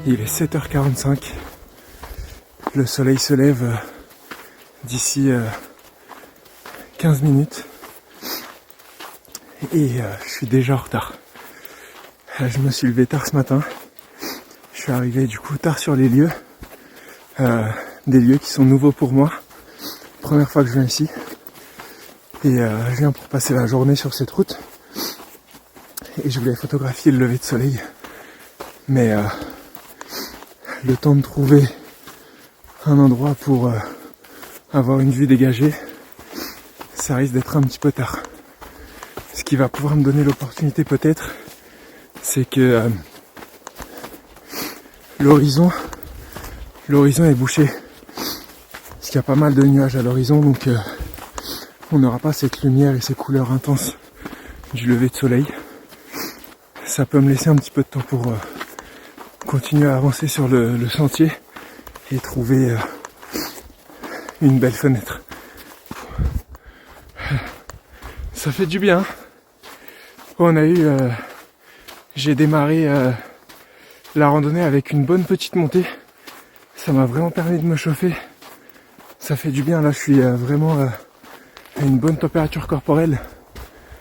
Il est 7h45, le soleil se lève d'ici 15 minutes et je suis déjà en retard. Je me suis levé tard ce matin, je suis arrivé du coup tard sur les lieux, des lieux qui sont nouveaux pour moi, première fois que je viens ici et je viens pour passer la journée sur cette route et je voulais photographier le lever de soleil mais le temps de trouver un endroit pour avoir une vue dégagée, ça risque d'être un petit peu tard. Ce qui va pouvoir me donner l'opportunité peut-être, c'est que l'horizon est bouché. Parce qu'il y a pas mal de nuages à l'horizon, donc on n'aura pas cette lumière et ces couleurs intenses du lever de soleil. Ça peut me laisser un petit peu de temps pour continuer à avancer sur le sentier et trouver une belle fenêtre. Ça fait du bien. J'ai démarré la randonnée avec une bonne petite montée. Ça m'a vraiment permis de me chauffer. Ça fait du bien. Là, je suis vraiment à une bonne température corporelle.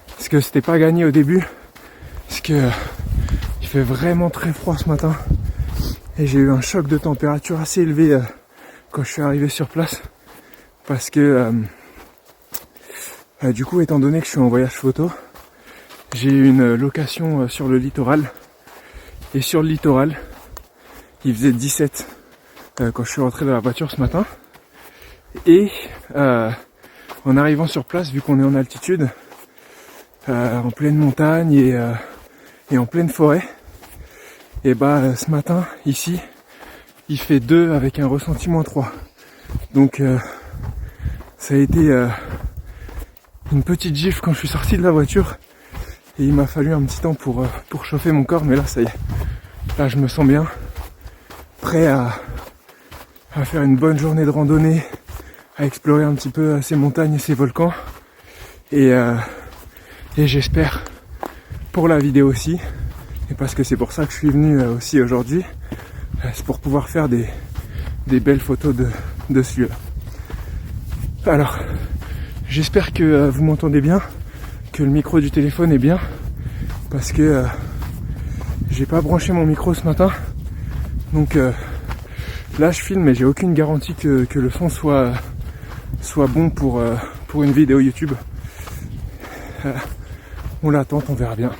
Parce que c'était pas gagné au début. Parce que il fait vraiment très froid ce matin. Et j'ai eu un choc de température assez élevé quand je suis arrivé sur place. Parce que du coup, étant donné que je suis en voyage photo, j'ai eu une location sur le littoral. Et sur le littoral, il faisait 17 quand je suis rentré dans la voiture ce matin. Et en arrivant sur place, vu qu'on est en altitude, en pleine montagne et en pleine forêt, et ce matin, ici, il fait 2 avec un ressenti -3. Donc ça a été une petite gifle quand je suis sorti de la voiture. Et il m'a fallu un petit temps pour chauffer mon corps, mais là ça y est. Là je me sens bien, prêt à faire une bonne journée de randonnée, à explorer un petit peu ces montagnes et ces volcans. Et j'espère pour la vidéo aussi, et parce que c'est pour ça que je suis venu aussi aujourd'hui, c'est pour pouvoir faire des belles photos de ce lieu. Alors, j'espère que vous m'entendez bien, que le micro du téléphone est bien, parce que j'ai pas branché mon micro ce matin, donc là je filme mais j'ai aucune garantie que le son soit bon pour une vidéo YouTube. On l'attend, on verra bien.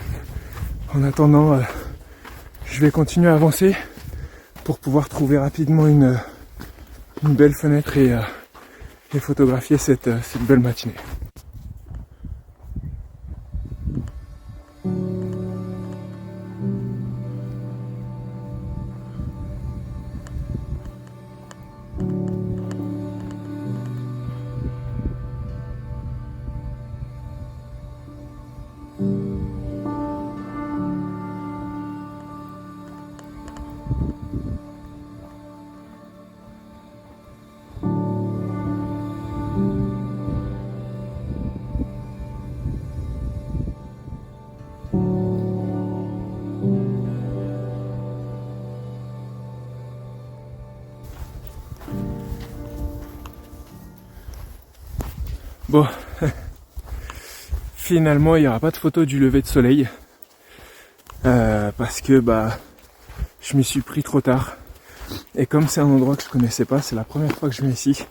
En attendant, je vais continuer à avancer pour pouvoir trouver rapidement une belle fenêtre et photographier cette belle matinée. Bon, finalement il n'y aura pas de photo du lever de soleil parce que je m'y suis pris trop tard et comme c'est un endroit que je connaissais pas, c'est la première fois que je viens ici,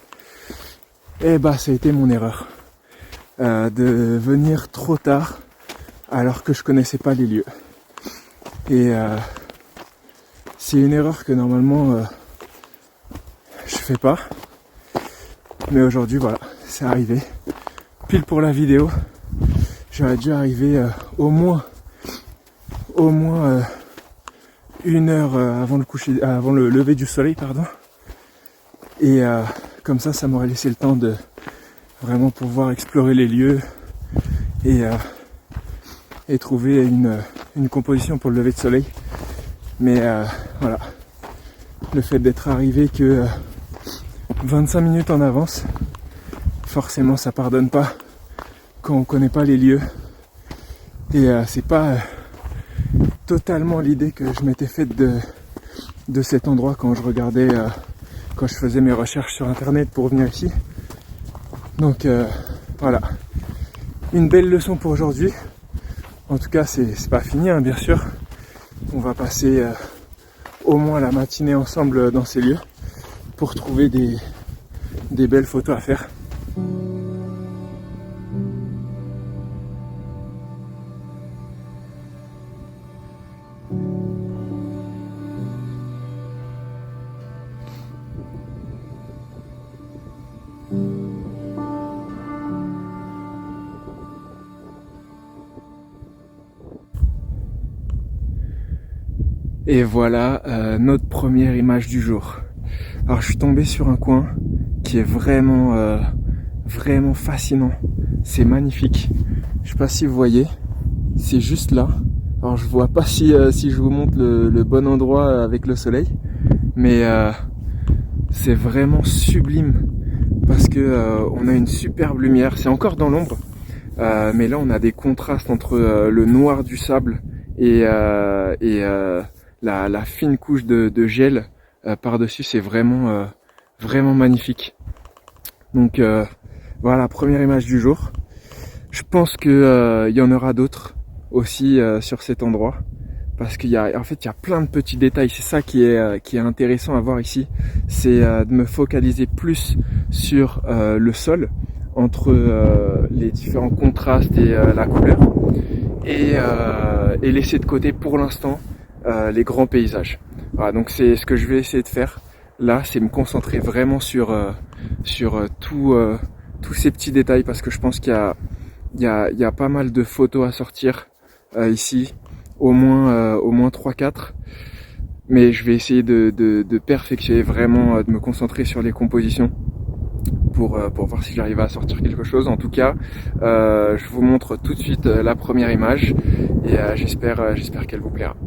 et ça a été mon erreur de venir trop tard alors que je connaissais pas les lieux. Et c'est une erreur que normalement je fais pas, Mais aujourd'hui, voilà, c'est arrivé. Pile pour la vidéo. J'aurais dû arriver au moins 1 heure avant le lever du soleil, pardon. Et comme ça m'aurait laissé le temps de vraiment pouvoir explorer les lieux et trouver une composition pour le lever de soleil. Mais voilà, le fait d'être arrivé que 25 minutes en avance, forcément ça pardonne pas quand on connaît pas les lieux. Et c'est pas totalement l'idée que je m'étais faite de cet endroit quand je regardais, quand je faisais mes recherches sur internet pour venir ici. Donc voilà, une belle leçon pour aujourd'hui. En tout cas, c'est pas fini, hein, bien sûr. On va passer au moins la matinée ensemble dans ces lieux pour trouver des belles photos à faire. Et voilà notre première image du jour. Alors je suis tombé sur un coin qui est vraiment fascinant. C'est magnifique. Je sais pas si vous voyez, c'est juste là. Alors je vois pas si je vous montre le bon endroit avec le soleil, mais c'est vraiment sublime parce que on a une superbe lumière. C'est encore dans l'ombre, mais là on a des contrastes entre le noir du sable et la fine couche de gel par-dessus. C'est vraiment magnifique. Donc voilà, première image du jour. Je pense que y en aura d'autres aussi sur cet endroit, parce qu'il y a plein de petits détails. C'est ça qui est intéressant à voir ici, c'est de me focaliser plus sur le sol, entre les différents contrastes et la couleur, et laisser de côté pour l'instant les grands paysages. Voilà, donc c'est ce que je vais essayer de faire là, c'est me concentrer vraiment sur tous ces petits détails, parce que je pense qu'il y a pas mal de photos à sortir ici, au moins 3-4, mais je vais essayer de perfectionner vraiment, de me concentrer sur les compositions pour voir si j'arrive à sortir quelque chose. En tout cas, je vous montre tout de suite la première image, et j'espère qu'elle vous plaira.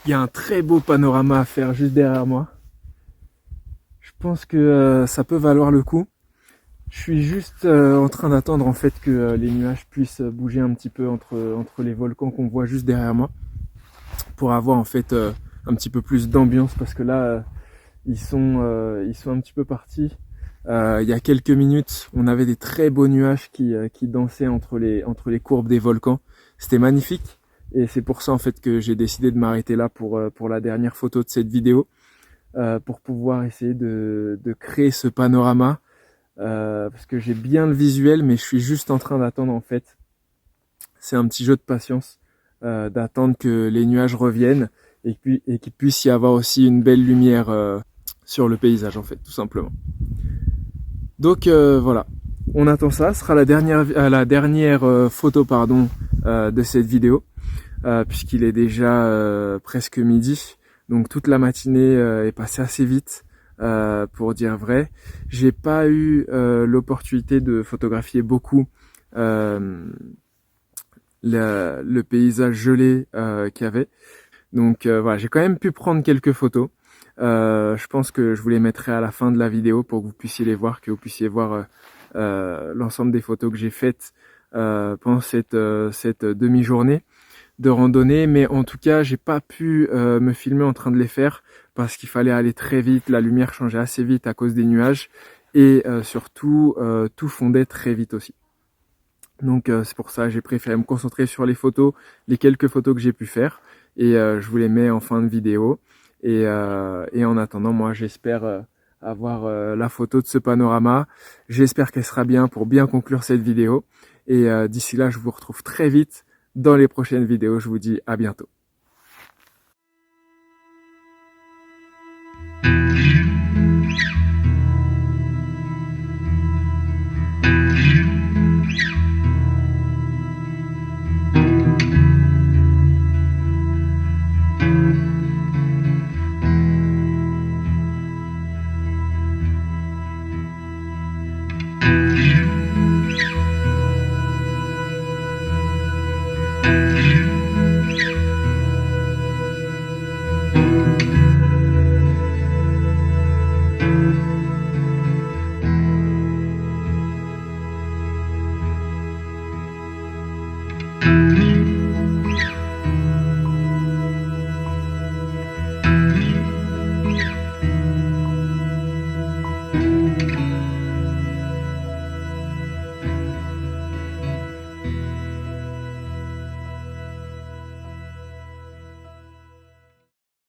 Il y a un très beau panorama à faire juste derrière moi. Je pense que ça peut valoir le coup. Je suis juste en train d'attendre en fait que les nuages puissent bouger un petit peu entre les volcans qu'on voit juste derrière moi, pour avoir en fait un petit peu plus d'ambiance, parce que là ils sont un petit peu partis. Il y a quelques minutes, on avait des très beaux nuages qui dansaient entre les courbes des volcans. C'était magnifique, et c'est pour ça en fait que j'ai décidé de m'arrêter là pour la dernière photo de cette vidéo, pour pouvoir essayer de créer ce panorama, parce que j'ai bien le visuel, mais je suis juste en train d'attendre en fait. C'est un petit jeu de patience, d'attendre que les nuages reviennent et qu'il puisse y avoir aussi une belle lumière sur le paysage en fait, tout simplement. Donc voilà, on attend ça. Ce sera la dernière photo de cette vidéo, puisqu'il est déjà presque midi. Donc toute la matinée est passée assez vite, pour dire vrai. J'ai pas eu l'opportunité de photographier beaucoup le paysage gelé qu'il y avait. Donc voilà, j'ai quand même pu prendre quelques photos. Je pense que je vous les mettrai à la fin de la vidéo pour que vous puissiez les voir, que vous puissiez voir l'ensemble des photos que j'ai faites pendant cette demi-journée de randonnée. Mais en tout cas, j'ai pas pu me filmer en train de les faire parce qu'il fallait aller très vite, la lumière changeait assez vite à cause des nuages, et surtout tout fondait très vite aussi. Donc c'est pour ça que j'ai préféré me concentrer sur les photos, les quelques photos que j'ai pu faire, et je vous les mets en fin de vidéo. Et en attendant, moi j'espère avoir la photo de ce panorama. J'espère qu'elle sera bien pour bien conclure cette vidéo. Et d'ici là, je vous retrouve très vite dans les prochaines vidéos. Je vous dis à bientôt.